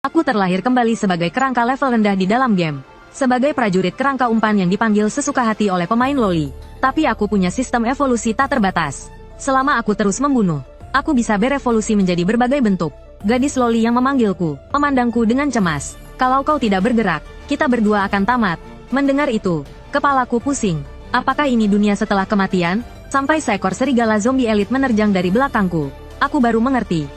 Aku terlahir kembali sebagai kerangka level rendah di dalam game. Sebagai prajurit kerangka umpan yang dipanggil sesuka hati oleh pemain loli. Tapi aku punya sistem evolusi tak terbatas. Selama aku terus membunuh, aku bisa berevolusi menjadi berbagai bentuk. Gadis loli yang memanggilku, memandangku dengan cemas. Kalau kau tidak bergerak, kita berdua akan tamat. Mendengar itu, kepalaku pusing. Apakah ini dunia setelah kematian? Sampai seekor serigala zombie elit menerjang dari belakangku. Aku baru mengerti.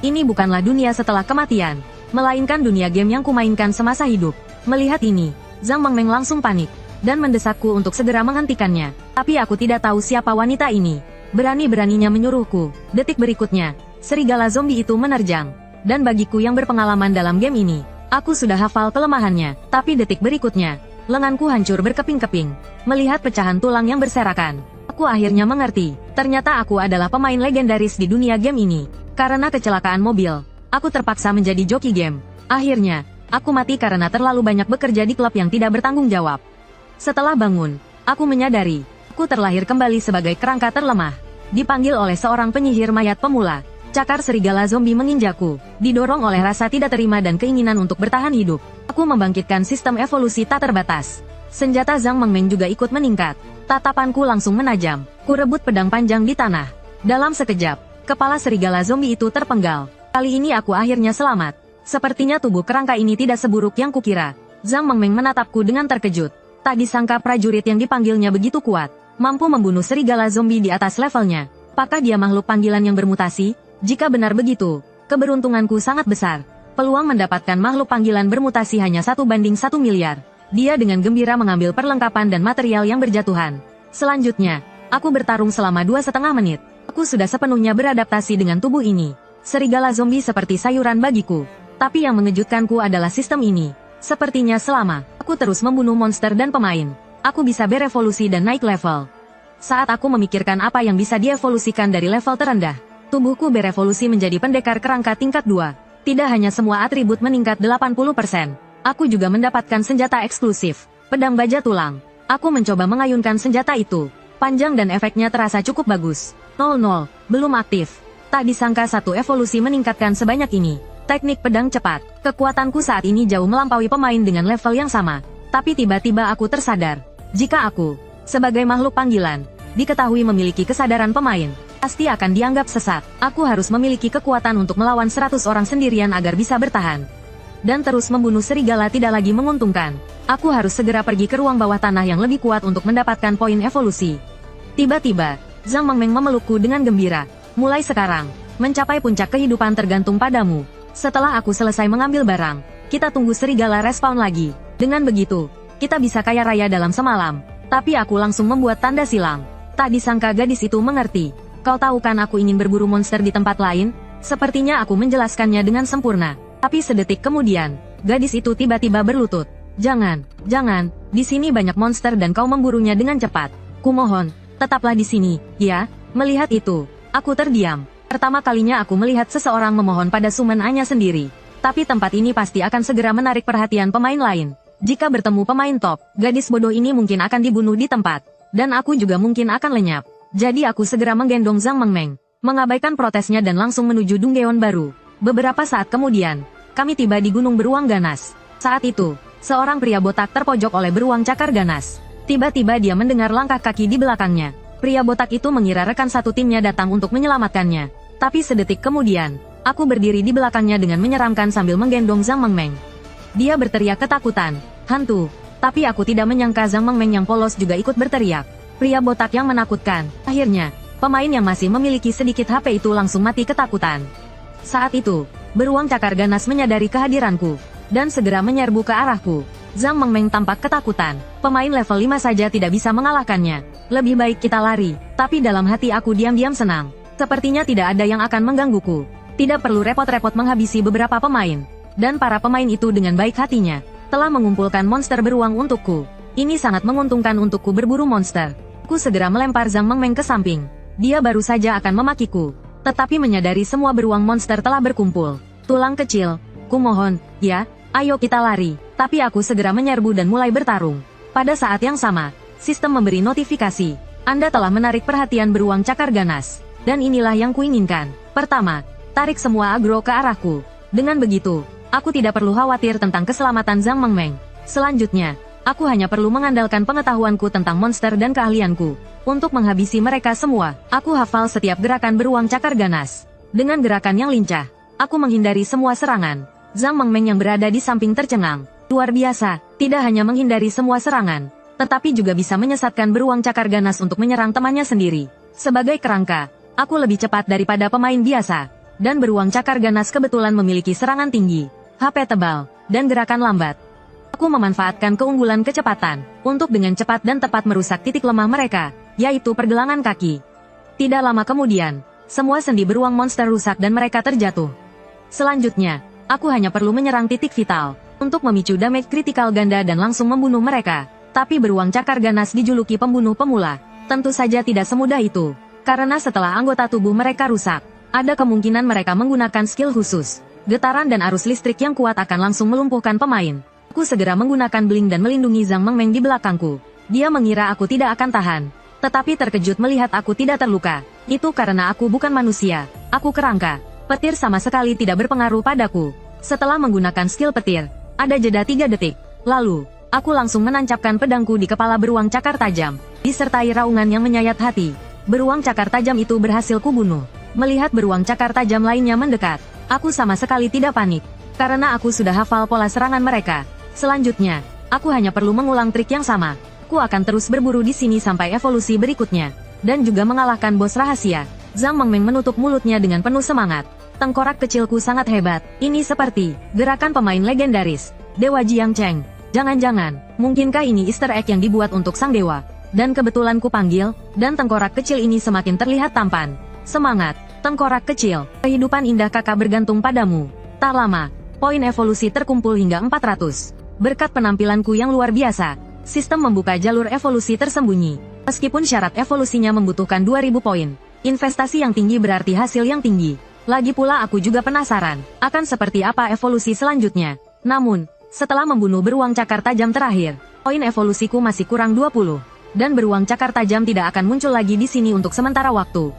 Ini bukanlah dunia setelah kematian, melainkan dunia game yang kumainkan semasa hidup. Melihat ini, Zhang Mengmeng langsung panik, dan mendesakku untuk segera menghentikannya. Tapi aku tidak tahu siapa wanita ini. Berani-beraninya menyuruhku. Detik berikutnya, serigala zombie itu menerjang. Dan bagiku yang berpengalaman dalam game ini, aku sudah hafal kelemahannya. Tapi detik berikutnya, lenganku hancur berkeping-keping. Melihat pecahan tulang yang berserakan, aku akhirnya mengerti. Ternyata aku adalah pemain legendaris di dunia game ini. Karena kecelakaan mobil, aku terpaksa menjadi joki game. Akhirnya, aku mati karena terlalu banyak bekerja di klub yang tidak bertanggung jawab. Setelah bangun, aku menyadari, aku terlahir kembali sebagai kerangka terlemah. Dipanggil oleh seorang penyihir mayat pemula. Cakar serigala zombie menginjakku, didorong oleh rasa tidak terima dan keinginan untuk bertahan hidup. Aku membangkitkan sistem evolusi tak terbatas. Senjata Zhang Mengmeng juga ikut meningkat. Tatapanku langsung menajam. Ku rebut pedang panjang di tanah. Dalam sekejap, kepala serigala zombie itu terpenggal. Kali ini aku akhirnya selamat. Sepertinya tubuh kerangka ini tidak seburuk yang kukira. Zhang Mengmeng menatapku dengan terkejut. Tak disangka prajurit yang dipanggilnya begitu kuat, mampu membunuh serigala zombie di atas levelnya. Apakah dia makhluk panggilan yang bermutasi? Jika benar begitu, keberuntunganku sangat besar. Peluang mendapatkan makhluk panggilan bermutasi hanya 1/1 miliar. Dia dengan gembira mengambil perlengkapan dan material yang berjatuhan. Selanjutnya, aku bertarung selama 2,5 menit. Aku sudah sepenuhnya beradaptasi dengan tubuh ini. Serigala zombie seperti sayuran bagiku. Tapi yang mengejutkanku adalah sistem ini. Sepertinya selama aku terus membunuh monster dan pemain, aku bisa berevolusi dan naik level. Saat aku memikirkan apa yang bisa dievolusikan dari level terendah, tubuhku berevolusi menjadi pendekar kerangka tingkat 2. Tidak hanya semua atribut meningkat 80%, aku juga mendapatkan senjata eksklusif, pedang baja tulang. Aku mencoba mengayunkan senjata itu. Panjang dan efeknya terasa cukup bagus. 00, belum aktif. Tak disangka satu evolusi meningkatkan sebanyak ini. Teknik pedang cepat. Kekuatanku saat ini jauh melampaui pemain dengan level yang sama. Tapi tiba-tiba aku tersadar. Jika aku, sebagai makhluk panggilan, diketahui memiliki kesadaran pemain, pasti akan dianggap sesat. Aku harus memiliki kekuatan untuk melawan 100 orang sendirian agar bisa bertahan. Dan terus membunuh serigala tidak lagi menguntungkan. Aku harus segera pergi ke ruang bawah tanah yang lebih kuat untuk mendapatkan poin evolusi. Tiba-tiba, Zhang Mengmeng memelukku dengan gembira. Mulai sekarang, mencapai puncak kehidupan tergantung padamu. Setelah aku selesai mengambil barang, kita tunggu serigala respawn lagi. Dengan begitu, kita bisa kaya raya dalam semalam. Tapi aku langsung membuat tanda silang. Tak disangka gadis itu mengerti. Kau tahu kan aku ingin berburu monster di tempat lain? Sepertinya aku menjelaskannya dengan sempurna. Tapi sedetik kemudian, gadis itu tiba-tiba berlutut. Jangan, di sini banyak monster dan kau memburunya dengan cepat. Kumohon, tetaplah di sini, ya. Melihat itu, aku terdiam. Pertama kalinya aku melihat seseorang memohon pada Sumen Anya sendiri. Tapi tempat ini pasti akan segera menarik perhatian pemain lain. Jika bertemu pemain top, gadis bodoh ini mungkin akan dibunuh di tempat. Dan aku juga mungkin akan lenyap. Jadi aku segera menggendong Zhang Mengmeng, mengabaikan protesnya dan langsung menuju Dunggeon baru. Beberapa saat kemudian, kami tiba di Gunung Beruang Ganas. Saat itu, seorang pria botak terpojok oleh beruang cakar ganas. Tiba-tiba dia mendengar langkah kaki di belakangnya. Pria botak itu mengira rekan satu timnya datang untuk menyelamatkannya. Tapi sedetik kemudian, aku berdiri di belakangnya dengan menyeramkan sambil menggendong Zhang Mengmeng. Dia berteriak ketakutan, hantu. Tapi aku tidak menyangka Zhang Mengmeng yang polos juga ikut berteriak. Pria botak yang menakutkan. Akhirnya, pemain yang masih memiliki sedikit HP itu langsung mati ketakutan. Saat itu, beruang cakar ganas menyadari kehadiranku, dan segera menyerbu ke arahku. Zhang Mengmeng tampak ketakutan. Pemain level 5 saja tidak bisa mengalahkannya. Lebih baik kita lari. Tapi dalam hati aku diam-diam senang. Sepertinya tidak ada yang akan menggangguku. Tidak perlu repot-repot menghabisi beberapa pemain. Dan para pemain itu dengan baik hatinya telah mengumpulkan monster beruang untukku. Ini sangat menguntungkan untukku berburu monster. Aku segera melempar Zhang Mengmeng ke samping. Dia baru saja akan memakiku. Tetapi menyadari semua beruang monster telah berkumpul. Tulang kecil, kumohon, ya, ayo kita lari. Tapi aku segera menyerbu dan mulai bertarung. Pada saat yang sama, sistem memberi notifikasi. Anda telah menarik perhatian beruang cakar ganas. Dan inilah yang kuinginkan. Pertama, tarik semua agro ke arahku. Dengan begitu, Aku tidak perlu khawatir tentang keselamatan Zhang Mengmeng. Selanjutnya, aku hanya perlu mengandalkan pengetahuanku tentang monster dan keahlianku. Untuk menghabisi mereka semua, aku hafal setiap gerakan beruang cakar ganas. Dengan gerakan yang lincah, aku menghindari semua serangan. Zhang Mengmeng yang berada di samping tercengang. Luar biasa, tidak hanya menghindari semua serangan, tetapi juga bisa menyesatkan beruang cakar ganas untuk menyerang temannya sendiri. Sebagai kerangka, aku lebih cepat daripada pemain biasa. Dan beruang cakar ganas kebetulan memiliki serangan tinggi, HP tebal, dan gerakan lambat. Aku memanfaatkan keunggulan kecepatan, untuk dengan cepat dan tepat merusak titik lemah mereka, yaitu pergelangan kaki. Tidak lama kemudian, semua sendi beruang monster rusak dan mereka terjatuh. Selanjutnya, aku hanya perlu menyerang titik vital, untuk memicu damage kritikal ganda dan langsung membunuh mereka. Tapi beruang cakar ganas dijuluki pembunuh pemula, tentu saja tidak semudah itu. Karena setelah anggota tubuh mereka rusak, ada kemungkinan mereka menggunakan skill khusus. Getaran dan arus listrik yang kuat akan langsung melumpuhkan pemain. Aku segera menggunakan bling dan melindungi Zhang Mengmeng di belakangku. Dia mengira aku tidak akan tahan, tetapi terkejut melihat aku tidak terluka. Itu karena aku bukan manusia, aku kerangka. Petir sama sekali tidak berpengaruh padaku. Setelah menggunakan skill petir, ada jeda 3 detik. Lalu, aku langsung menancapkan pedangku di kepala beruang cakar tajam, disertai raungan yang menyayat hati. Beruang cakar tajam itu berhasil kubunuh. Melihat beruang cakar tajam lainnya mendekat, aku sama sekali tidak panik, karena aku sudah hafal pola serangan mereka. Selanjutnya, aku hanya perlu mengulang trik yang sama. Aku akan terus berburu di sini sampai evolusi berikutnya, dan juga mengalahkan bos rahasia. Zhang Mengmeng menutup mulutnya dengan penuh semangat. Tengkorak kecilku sangat hebat. Ini seperti gerakan pemain legendaris, Dewa Jiang Cheng. Jangan-jangan, mungkinkah ini Easter egg yang dibuat untuk sang dewa? Dan kebetulan ku panggil, dan tengkorak kecil ini semakin terlihat tampan. Semangat, tengkorak kecil, kehidupan indah kakak bergantung padamu. Tak lama, poin evolusi terkumpul hingga 400. Berkat penampilanku yang luar biasa, sistem membuka jalur evolusi tersembunyi. Meskipun syarat evolusinya membutuhkan 2000 poin, investasi yang tinggi berarti hasil yang tinggi. Lagi pula aku juga penasaran, akan seperti apa evolusi selanjutnya. Namun, setelah membunuh beruang cakar tajam terakhir, poin evolusiku masih kurang 20. Dan beruang cakar tajam tidak akan muncul lagi di sini untuk sementara waktu.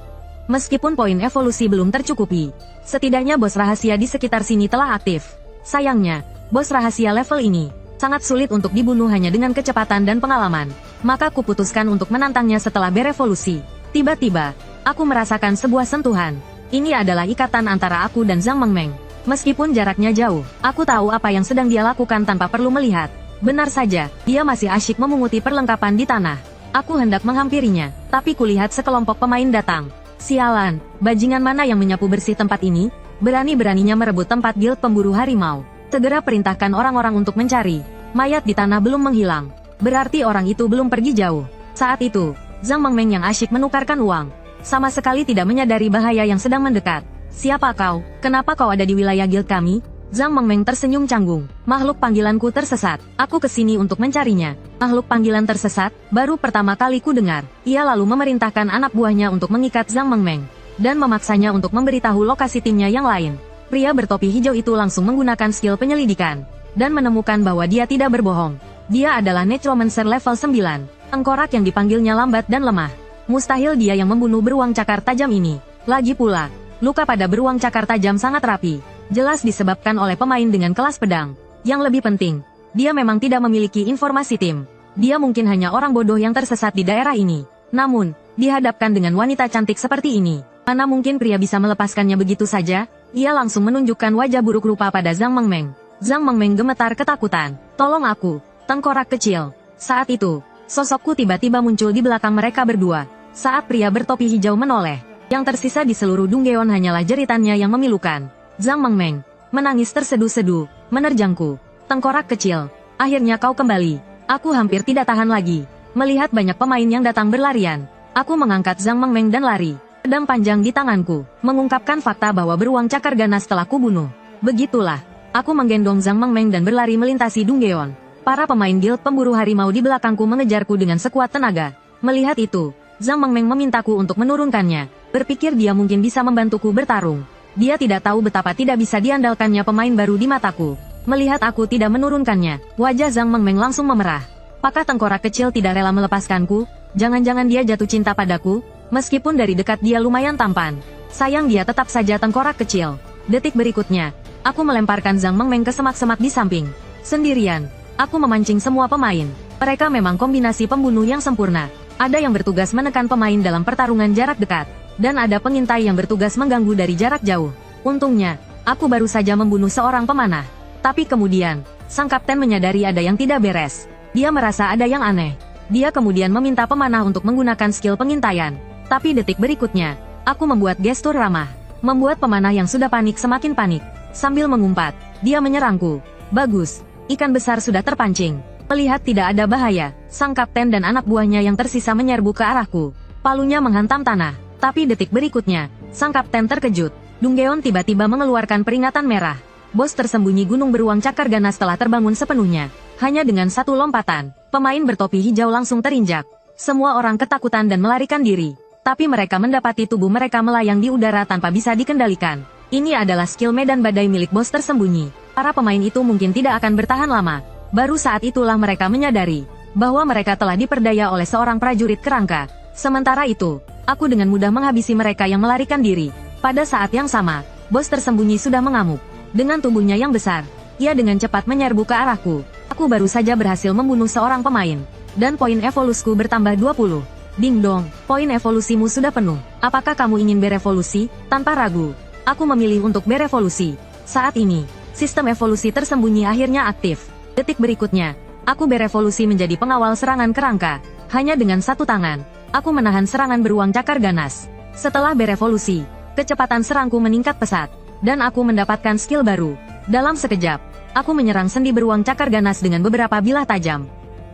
Meskipun poin evolusi belum tercukupi, setidaknya bos rahasia di sekitar sini telah aktif. Sayangnya, bos rahasia level ini sangat sulit untuk dibunuh hanya dengan kecepatan dan pengalaman. Maka kuputuskan untuk menantangnya setelah berevolusi. Tiba-tiba, aku merasakan sebuah sentuhan. Ini adalah ikatan antara aku dan Zhang Mengmeng. Meskipun jaraknya jauh, aku tahu apa yang sedang dia lakukan tanpa perlu melihat. Benar saja, dia masih asyik memunguti perlengkapan di tanah. Aku hendak menghampirinya, tapi kulihat sekelompok pemain datang. Sialan, bajingan mana yang menyapu bersih tempat ini? Berani-beraninya merebut tempat guild pemburu harimau. Segera perintahkan orang-orang untuk mencari. Mayat di tanah belum menghilang. Berarti orang itu belum pergi jauh. Saat itu, Zhang Mengmeng yang asyik menukarkan uang, sama sekali tidak menyadari bahaya yang sedang mendekat. Siapa kau? Kenapa kau ada di wilayah guild kami? Zhang Mengmeng tersenyum canggung. Makhluk panggilanku tersesat. Aku kesini untuk mencarinya. Makhluk panggilan tersesat, baru pertama kali ku dengar. Ia lalu memerintahkan anak buahnya untuk mengikat Zhang Mengmeng, dan memaksanya untuk memberitahu lokasi timnya yang lain. Pria bertopi hijau itu langsung menggunakan skill penyelidikan, dan menemukan bahwa dia tidak berbohong. Dia adalah Necromancer level 9. Tengkorak yang dipanggilnya lambat dan lemah. Mustahil dia yang membunuh beruang cakar tajam ini. Lagi pula, luka pada beruang cakar tajam sangat rapi. Jelas disebabkan oleh pemain dengan kelas pedang. Yang lebih penting, dia memang tidak memiliki informasi tim. Dia mungkin hanya orang bodoh yang tersesat di daerah ini. Namun, dihadapkan dengan wanita cantik seperti ini, mana mungkin pria bisa melepaskannya begitu saja? Ia langsung menunjukkan wajah buruk rupa pada Zhang Mengmeng. Zhang Mengmeng gemetar ketakutan. Tolong aku, tengkorak kecil. Saat itu, sosokku tiba-tiba muncul di belakang mereka berdua. Saat pria bertopi hijau menoleh, yang tersisa di seluruh Dunggeon hanyalah jeritannya yang memilukan. Zhang Mengmeng menangis terseduh-seduh, menerjangku. Tengkorak kecil, akhirnya kau kembali. Aku hampir tidak tahan lagi. Melihat banyak pemain yang datang berlarian, aku mengangkat Zhang Mengmeng dan lari. Pedang panjang di tanganku, mengungkapkan fakta bahwa beruang cakar ganas telah kubunuh. Begitulah, aku menggendong Zhang Mengmeng dan berlari melintasi Dunggeon. Para pemain guild pemburu harimau di belakangku mengejarku dengan sekuat tenaga. Melihat itu, Zhang Mengmeng memintaku untuk menurunkannya. Berpikir dia mungkin bisa membantuku bertarung. Dia tidak tahu betapa tidak bisa diandalkannya pemain baru di mataku. Melihat aku tidak menurunkannya, wajah Zhang Mengmeng langsung memerah. Apakah tengkorak kecil tidak rela melepaskanku? Jangan-jangan dia jatuh cinta padaku? Meskipun dari dekat dia lumayan tampan, sayang dia tetap saja tengkorak kecil. Detik berikutnya, Aku melemparkan Zhang Mengmeng ke semak-semak di samping. Sendirian, aku memancing semua pemain. Mereka memang kombinasi pembunuh yang sempurna. Ada yang bertugas menekan pemain dalam pertarungan jarak dekat. Dan ada pengintai yang bertugas mengganggu dari jarak jauh. Untungnya, aku baru saja membunuh seorang pemanah. Tapi kemudian, sang kapten menyadari ada yang tidak beres. Dia merasa ada yang aneh. Dia kemudian meminta pemanah untuk menggunakan skill pengintaian. Tapi detik berikutnya, aku membuat gestur ramah. Membuat pemanah yang sudah panik semakin panik. Sambil mengumpat, dia menyerangku. Bagus, ikan besar sudah terpancing. Melihat tidak ada bahaya, sang kapten dan anak buahnya yang tersisa menyerbu ke arahku. Palunya menghantam tanah. Tapi detik berikutnya, sang kapten terkejut. Dunggeon tiba-tiba mengeluarkan peringatan merah. Bos tersembunyi gunung beruang cakar ganas telah terbangun sepenuhnya. Hanya dengan satu lompatan, pemain bertopi hijau langsung terinjak. Semua orang ketakutan dan melarikan diri. Tapi mereka mendapati tubuh mereka melayang di udara tanpa bisa dikendalikan. Ini adalah skill medan badai milik bos tersembunyi. Para pemain itu mungkin tidak akan bertahan lama. Baru saat itulah mereka menyadari bahwa mereka telah diperdaya oleh seorang prajurit kerangka. Sementara itu, aku dengan mudah menghabisi mereka yang melarikan diri. Pada saat yang sama, bos tersembunyi sudah mengamuk. Dengan tubuhnya yang besar, ia dengan cepat menyerbu ke arahku. Aku baru saja berhasil membunuh seorang pemain. Dan poin evolusku bertambah 20. Ding dong, poin evolusimu sudah penuh. Apakah kamu ingin berevolusi? Tanpa ragu, aku memilih untuk berevolusi. Saat ini, sistem evolusi tersembunyi akhirnya aktif. Detik berikutnya, aku berevolusi menjadi pengawal serangan kerangka. Hanya dengan satu tangan, aku menahan serangan beruang cakar ganas. Setelah berevolusi, kecepatan serangku meningkat pesat. Dan aku mendapatkan skill baru. Dalam sekejap, aku menyerang sendi beruang cakar ganas dengan beberapa bilah tajam.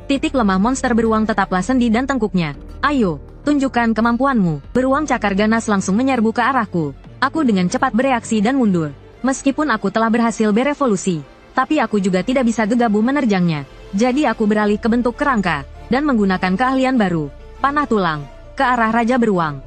Titik lemah monster beruang tetaplah sendi dan tengkuknya. Ayo, tunjukkan kemampuanmu. Beruang cakar ganas langsung menyerbu ke arahku. Aku dengan cepat bereaksi dan mundur. Meskipun aku telah berhasil berevolusi, tapi aku juga tidak bisa gegabah menerjangnya. Jadi aku beralih ke bentuk kerangka, dan menggunakan keahlian baru, panah tulang, ke arah Raja Beruang.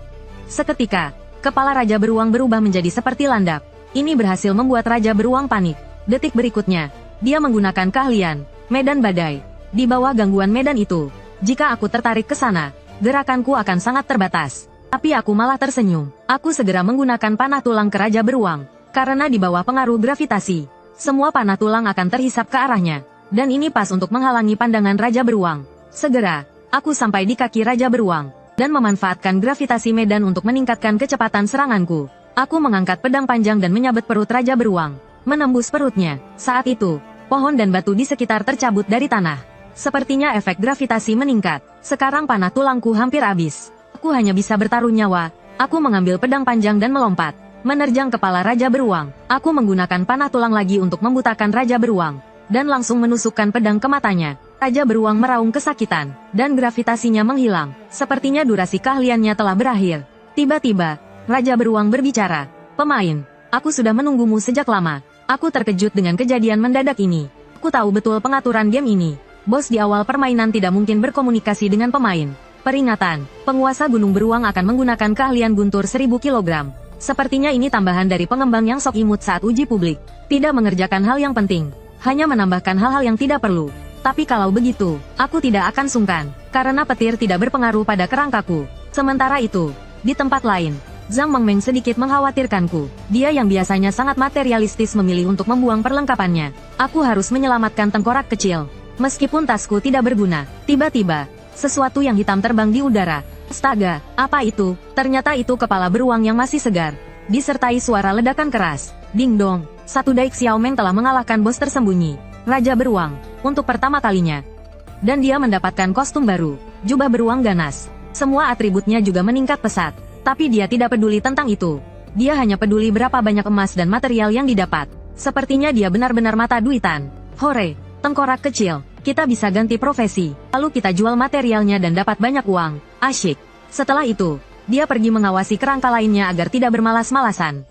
Seketika, kepala Raja Beruang berubah menjadi seperti landak. Ini berhasil membuat Raja Beruang panik. Detik berikutnya, dia menggunakan keahlian, medan badai. Di bawah gangguan medan itu, jika aku tertarik ke sana, gerakanku akan sangat terbatas. Tapi aku malah tersenyum. Aku segera menggunakan panah tulang ke Raja Beruang. Karena di bawah pengaruh gravitasi, semua panah tulang akan terhisap ke arahnya. Dan ini pas untuk menghalangi pandangan Raja Beruang. Segera, aku sampai di kaki Raja Beruang. Dan memanfaatkan gravitasi medan untuk meningkatkan kecepatan seranganku. Aku mengangkat pedang panjang dan menyabet perut Raja Beruang. Menembus perutnya. Saat itu, pohon dan batu di sekitar tercabut dari tanah. Sepertinya efek gravitasi meningkat. Sekarang panah tulangku hampir habis. Aku hanya bisa bertaruh nyawa. Aku mengambil pedang panjang dan melompat. Menerjang kepala Raja Beruang. Aku menggunakan panah tulang lagi untuk membutakan Raja Beruang. Dan langsung menusukkan pedang ke matanya. Raja Beruang meraung kesakitan. Dan gravitasinya menghilang. Sepertinya durasi keahliannya telah berakhir. Tiba-tiba, Raja Beruang berbicara. Pemain, aku sudah menunggumu sejak lama. Aku terkejut dengan kejadian mendadak ini. Aku tahu betul pengaturan game ini. Bos di awal permainan tidak mungkin berkomunikasi dengan pemain. Peringatan, penguasa Gunung Beruang akan menggunakan keahlian guntur 1000 kg. Sepertinya ini tambahan dari pengembang yang sok imut saat uji publik. Tidak mengerjakan hal yang penting. Hanya menambahkan hal-hal yang tidak perlu. Tapi kalau begitu, aku tidak akan sungkan. Karena petir tidak berpengaruh pada kerangkaku. Sementara itu, di tempat lain, Zhang Mengmeng sedikit mengkhawatirkanku. Dia yang biasanya sangat materialistis memilih untuk membuang perlengkapannya. Aku harus menyelamatkan tengkorak kecil. Meskipun tasku tidak berguna, tiba-tiba, sesuatu yang hitam terbang di udara. Astaga, apa itu? Ternyata itu kepala beruang yang masih segar. Disertai suara ledakan keras. Ding dong, satu Daik Xiaomeng telah mengalahkan bos tersembunyi, Raja Beruang, untuk pertama kalinya. Dan dia mendapatkan kostum baru, jubah beruang ganas. Semua atributnya juga meningkat pesat. Tapi dia tidak peduli tentang itu. Dia hanya peduli berapa banyak emas dan material yang didapat. Sepertinya dia benar-benar mata duitan. Hore, tengkorak kecil. Kita bisa ganti profesi, lalu kita jual materialnya dan dapat banyak uang. Asyik. Setelah itu, dia pergi mengawasi kerangka lainnya agar tidak bermalas-malasan.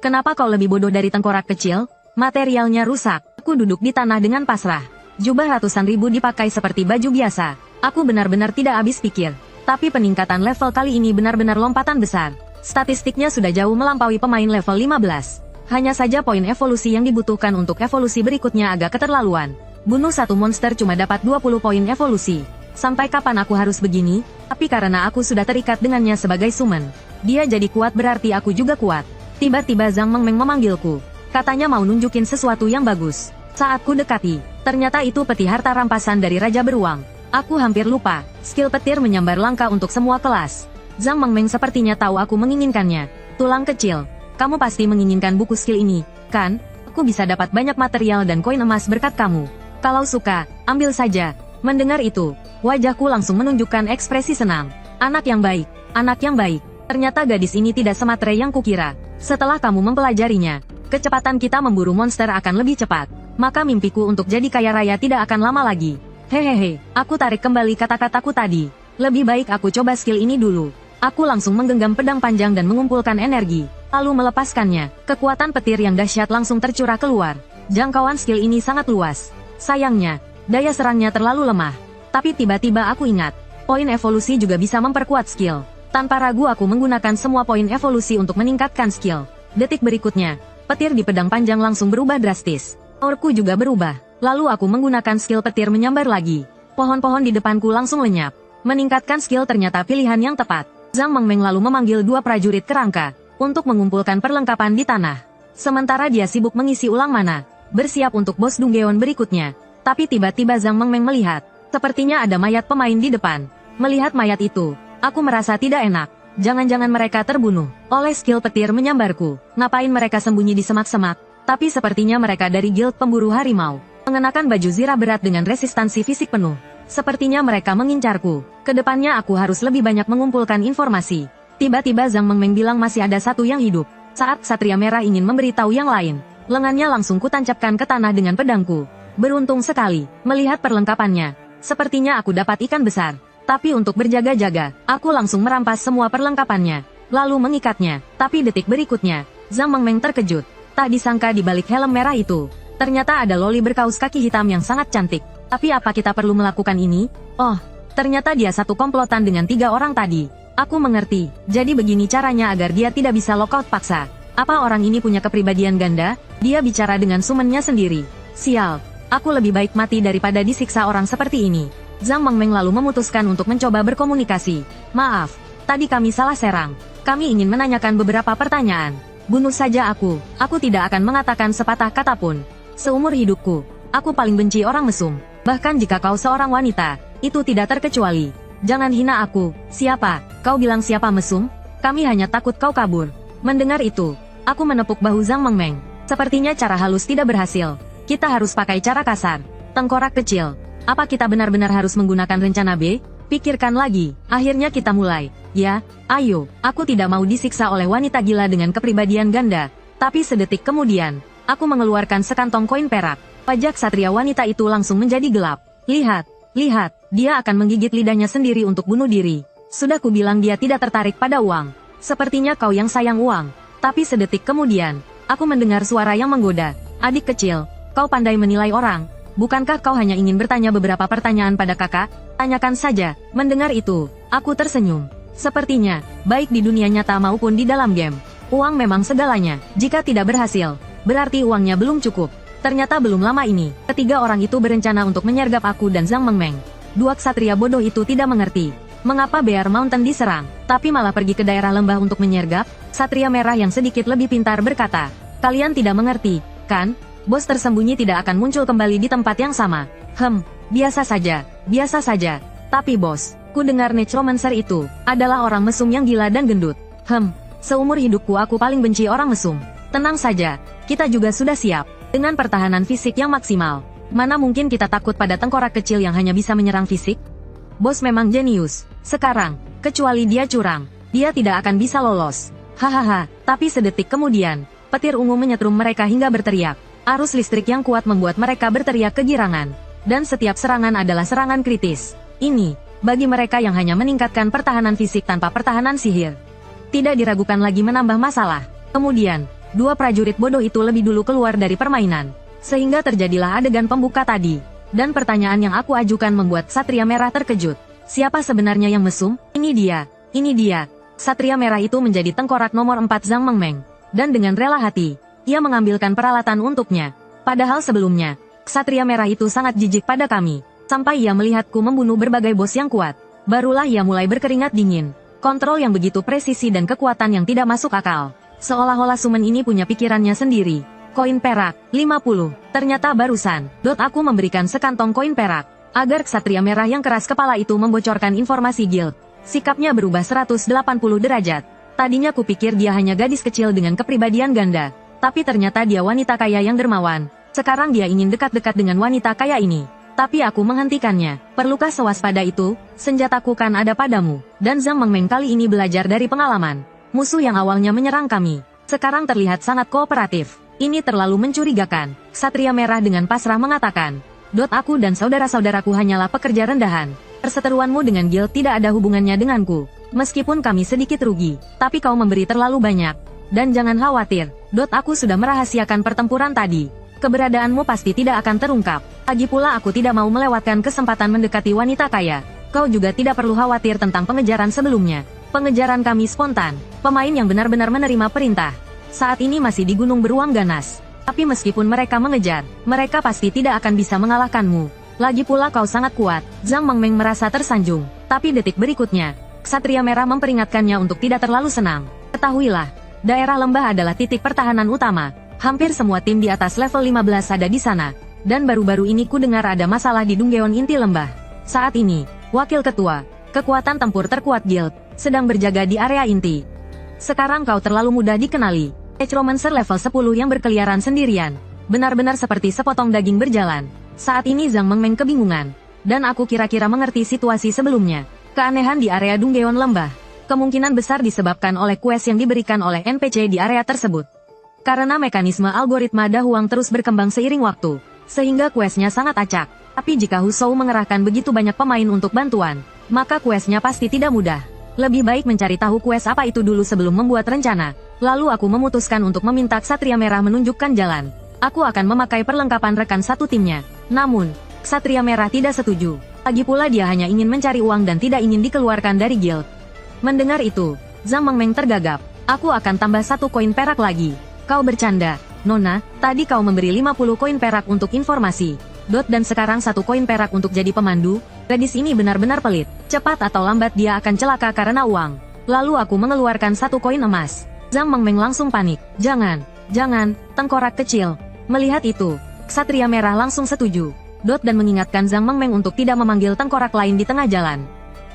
Kenapa kau lebih bodoh dari tengkorak kecil? Materialnya rusak. Aku duduk di tanah dengan pasrah. Jubah ratusan ribu dipakai seperti baju biasa. Aku benar-benar tidak habis pikir. Tapi peningkatan level kali ini benar-benar lompatan besar. Statistiknya sudah jauh melampaui pemain level 15. Hanya saja poin evolusi yang dibutuhkan untuk evolusi berikutnya agak keterlaluan. Bunuh satu monster cuma dapat 20 poin evolusi. Sampai kapan aku harus begini? Tapi karena aku sudah terikat dengannya sebagai summon, dia jadi kuat berarti aku juga kuat. Tiba-tiba Zhang Mengmeng memanggilku. Katanya mau nunjukin sesuatu yang bagus. Saat ku dekati, ternyata itu peti harta rampasan dari Raja Beruang. Aku hampir lupa, skill petir menyambar langka untuk semua kelas. Zhang Mengmeng sepertinya tahu aku menginginkannya. Tulang kecil, kamu pasti menginginkan buku skill ini, kan? Aku bisa dapat banyak material dan koin emas berkat kamu. Kalau suka, ambil saja. Mendengar itu, wajahku langsung menunjukkan ekspresi senang. Anak yang baik, anak yang baik. Ternyata gadis ini tidak sematre yang kukira. Setelah kamu mempelajarinya, kecepatan kita memburu monster akan lebih cepat. Maka mimpiku untuk jadi kaya raya tidak akan lama lagi. Hehehe, aku tarik kembali kata-kataku tadi. Lebih baik aku coba skill ini dulu. Aku langsung menggenggam pedang panjang dan mengumpulkan energi, lalu melepaskannya. Kekuatan petir yang dahsyat langsung tercurah keluar. Jangkauan skill ini sangat luas. Sayangnya, daya serangnya terlalu lemah. Tapi tiba-tiba aku ingat, poin evolusi juga bisa memperkuat skill. Tanpa ragu aku menggunakan semua poin evolusi untuk meningkatkan skill. Detik berikutnya, petir di pedang panjang langsung berubah drastis. Aurku juga berubah. Lalu aku menggunakan skill petir menyambar lagi. Pohon-pohon di depanku langsung lenyap. Meningkatkan skill ternyata pilihan yang tepat. Zhang Mengmeng lalu memanggil 2 prajurit kerangka untuk mengumpulkan perlengkapan di tanah. Sementara dia sibuk mengisi ulang mana, bersiap untuk bos Dunggeon berikutnya. Tapi tiba-tiba Zhang Mengmeng melihat, sepertinya ada mayat pemain di depan. Melihat mayat itu, aku merasa tidak enak. Jangan-jangan mereka terbunuh oleh skill petir menyambarku. Ngapain mereka sembunyi di semak-semak? Tapi sepertinya mereka dari guild pemburu harimau. Mengenakan baju zirah berat dengan resistansi fisik penuh. Sepertinya mereka mengincarku. Kedepannya aku harus lebih banyak mengumpulkan informasi. Tiba-tiba Zhang Mengmeng bilang masih ada satu yang hidup. Saat Ksatria Merah ingin memberitahu yang lain, lengannya langsung kutancapkan ke tanah dengan pedangku. Beruntung sekali, melihat perlengkapannya. Sepertinya aku dapat ikan besar. Tapi untuk berjaga-jaga, aku langsung merampas semua perlengkapannya. Lalu mengikatnya. Tapi detik berikutnya, Zhang Mengmeng terkejut. Tak disangka di balik helm merah itu, ternyata ada loli berkaus kaki hitam yang sangat cantik. Tapi apa kita perlu melakukan ini? Oh, ternyata dia satu komplotan dengan 3 orang tadi. Aku mengerti, jadi begini caranya agar dia tidak bisa lockout paksa. Apa orang ini punya kepribadian ganda? Dia bicara dengan sumennya sendiri. Sial, aku lebih baik mati daripada disiksa orang seperti ini. Zhang Mengmeng lalu memutuskan untuk mencoba berkomunikasi. Maaf, tadi kami salah serang. Kami ingin menanyakan beberapa pertanyaan. Bunuh saja aku tidak akan mengatakan sepatah kata pun. Seumur hidupku, aku paling benci orang mesum. Bahkan jika kau seorang wanita, itu tidak terkecuali. Jangan hina aku. Siapa? Kau bilang siapa mesum? Kami hanya takut kau kabur. Mendengar itu, aku menepuk bahu Zhang Mengmeng. Sepertinya cara halus tidak berhasil. Kita harus pakai cara kasar. Tengkorak kecil. Apa kita benar-benar harus menggunakan rencana B? Pikirkan lagi. Akhirnya kita mulai. Ya, ayo. Aku tidak mau disiksa oleh wanita gila dengan kepribadian ganda. Tapi sedetik kemudian, aku mengeluarkan sekantong koin perak. Pajak satria wanita itu langsung menjadi gelap. Lihat, lihat, dia akan menggigit lidahnya sendiri untuk bunuh diri. Sudah kubilang dia tidak tertarik pada uang. Sepertinya kau yang sayang uang. Tapi sedetik kemudian, aku mendengar suara yang menggoda. Adik kecil, kau pandai menilai orang. Bukankah kau hanya ingin bertanya beberapa pertanyaan pada kakak? Tanyakan saja. Mendengar itu, aku tersenyum. Sepertinya, baik di dunia nyata maupun di dalam game, uang memang segalanya. Jika tidak berhasil, berarti uangnya belum cukup. Ternyata belum lama ini, ketiga orang itu berencana untuk menyergap aku dan Zhang Mengmeng. 2 ksatria bodoh itu tidak mengerti mengapa Bear Mountain diserang, tapi malah pergi ke daerah lembah untuk menyergap. Ksatria merah yang sedikit lebih pintar berkata, kalian tidak mengerti, kan? Bos tersembunyi tidak akan muncul kembali di tempat yang sama. Biasa saja, biasa saja. Tapi bos, ku dengar necromancer itu adalah orang mesum yang gila dan gendut. Seumur hidupku aku paling benci orang mesum. Tenang saja, kita juga sudah siap. Dengan pertahanan fisik yang maksimal, mana mungkin kita takut pada tengkorak kecil yang hanya bisa menyerang fisik? Bos memang jenius. Sekarang, kecuali dia curang, dia tidak akan bisa lolos. Hahaha, tapi sedetik kemudian, petir ungu menyetrum mereka hingga berteriak. Arus listrik yang kuat membuat mereka berteriak kegirangan. Dan setiap serangan adalah serangan kritis. Ini, bagi mereka yang hanya meningkatkan pertahanan fisik tanpa pertahanan sihir. Tidak diragukan lagi menambah masalah. Kemudian, 2 prajurit bodoh itu lebih dulu keluar dari permainan. Sehingga terjadilah adegan pembuka tadi. Dan pertanyaan yang aku ajukan membuat Ksatria Merah terkejut. Siapa sebenarnya yang mesum? Ini dia. Ksatria Merah itu menjadi tengkorak nomor 4 Zhang Mengmeng. Dan dengan rela hati, ia mengambilkan peralatan untuknya. Padahal sebelumnya, Ksatria Merah itu sangat jijik pada kami. Sampai ia melihatku membunuh berbagai bos yang kuat. Barulah ia mulai berkeringat dingin. Kontrol yang begitu presisi dan kekuatan yang tidak masuk akal. Seolah-olah sumen ini punya pikirannya sendiri. Koin perak, 50. Ternyata barusan, aku memberikan sekantong koin perak. Agar ksatria merah yang keras kepala itu membocorkan informasi guild. Sikapnya berubah 180 derajat. Tadinya kupikir dia hanya gadis kecil dengan kepribadian ganda. Tapi ternyata dia wanita kaya yang dermawan. Sekarang dia ingin dekat-dekat dengan wanita kaya ini. Tapi aku menghentikannya. Perlukah sewaspada itu? Senjataku kan ada padamu. Dan Zhang Mengmeng kali ini belajar dari pengalaman. Musuh yang awalnya menyerang kami, sekarang terlihat sangat kooperatif. Ini terlalu mencurigakan. Ksatria merah dengan pasrah mengatakan, aku dan saudara-saudaraku hanyalah pekerja rendahan. Perseteruanmu dengan guild tidak ada hubungannya denganku. Meskipun kami sedikit rugi, tapi kau memberi terlalu banyak. Dan jangan khawatir, aku sudah merahasiakan pertempuran tadi. Keberadaanmu pasti tidak akan terungkap. Lagi pula aku tidak mau melewatkan kesempatan mendekati wanita kaya. Kau juga tidak perlu khawatir tentang pengejaran sebelumnya. Pengejaran kami spontan. Pemain yang benar-benar menerima perintah. Saat ini masih di Gunung Beruang Ganas. Tapi meskipun mereka mengejar, mereka pasti tidak akan bisa mengalahkanmu. Lagi pula kau sangat kuat. Zhang Mengmeng merasa tersanjung. Tapi detik berikutnya, Ksatria Merah memperingatkannya untuk tidak terlalu senang. Ketahuilah, daerah lembah adalah titik pertahanan utama. Hampir semua tim di atas level 15 ada di sana. Dan baru-baru ini ku dengar ada masalah di Dunggeon inti lembah. Saat ini, Wakil Ketua, kekuatan tempur terkuat guild, sedang berjaga di area inti. Sekarang kau terlalu mudah dikenali. Echromancer level 10 yang berkeliaran sendirian. Benar-benar seperti sepotong daging berjalan. Saat ini Zhang Mengmeng kebingungan. Dan aku kira-kira mengerti situasi sebelumnya. Keanehan di area Dunggeon lembah. Kemungkinan besar disebabkan oleh quest yang diberikan oleh NPC di area tersebut. Karena mekanisme algoritma Dahuang terus berkembang seiring waktu. Sehingga questnya sangat acak. Tapi jika Hu Shou mengerahkan begitu banyak pemain untuk bantuan, maka questnya pasti tidak mudah. Lebih baik mencari tahu quest apa itu dulu sebelum membuat rencana. Lalu aku memutuskan untuk meminta Ksatria Merah menunjukkan jalan. Aku akan memakai perlengkapan rekan satu timnya. Namun, Ksatria Merah tidak setuju. Lagi pula dia hanya ingin mencari uang dan tidak ingin dikeluarkan dari guild. Mendengar itu, Zhang Mengmeng tergagap. Aku akan tambah 1 koin perak lagi. Kau bercanda, Nona. Tadi kau memberi 50 koin perak untuk informasi. Dan sekarang 1 koin perak untuk jadi pemandu. Gadis ini benar-benar pelit. Cepat atau lambat dia akan celaka karena uang. Lalu aku mengeluarkan 1 koin emas. Zhang Mengmeng langsung panik. Jangan, tengkorak kecil. Melihat itu, Ksatria Merah langsung setuju. Dan mengingatkan Zhang Mengmeng untuk tidak memanggil tengkorak lain di tengah jalan.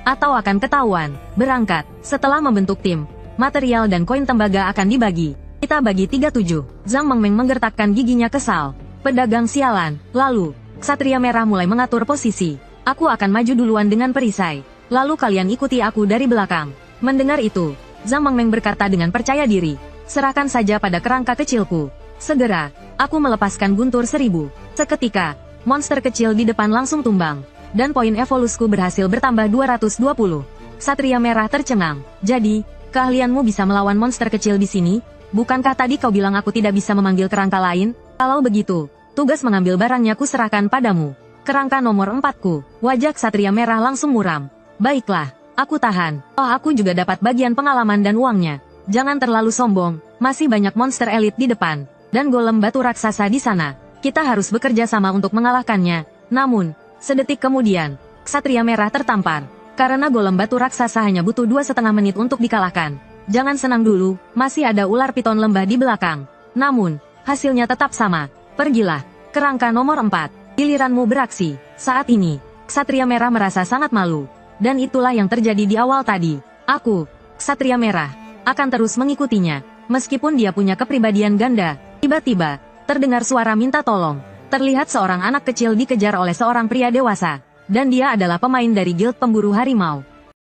Atau akan ketahuan. Berangkat. Setelah membentuk tim, material dan koin tembaga akan dibagi. Kita bagi 37. Zhang Mengmeng menggertakkan giginya kesal. Pedagang sialan. Lalu, Ksatria Merah mulai mengatur posisi. Aku akan maju duluan dengan perisai. Lalu kalian ikuti aku dari belakang. Mendengar itu, Zhang Mengmeng berkata dengan percaya diri. Serahkan saja pada kerangka kecilku. Segera, aku melepaskan guntur 1000. Seketika, monster kecil di depan langsung tumbang. Dan poin evolusku berhasil bertambah 220. Ksatria Merah tercengang. Jadi, keahlianmu bisa melawan monster kecil di sini? Bukankah tadi kau bilang aku tidak bisa memanggil kerangka lain? Kalau begitu, tugas mengambil barangnya ku serahkan padamu. Kerangka nomor 4-ku. Wajah Ksatria Merah langsung muram. Baiklah, aku tahan. Aku juga dapat bagian pengalaman dan uangnya. Jangan terlalu sombong, masih banyak monster elit di depan. Dan golem batu raksasa di sana. Kita harus bekerja sama untuk mengalahkannya. Namun, sedetik kemudian, Ksatria Merah tertampar. Karena golem batu raksasa hanya butuh 2,5 menit untuk dikalahkan. Jangan senang dulu, masih ada ular piton lembah di belakang. Namun, hasilnya tetap sama. Pergilah. Kerangka nomor 4. Giliranmu beraksi. Saat ini, Ksatria Merah merasa sangat malu. Dan itulah yang terjadi di awal tadi. Aku, Ksatria Merah, akan terus mengikutinya. Meskipun dia punya kepribadian ganda. Tiba-tiba, terdengar suara minta tolong. Terlihat seorang anak kecil dikejar oleh seorang pria dewasa. Dan dia adalah pemain dari Guild Pemburu Harimau.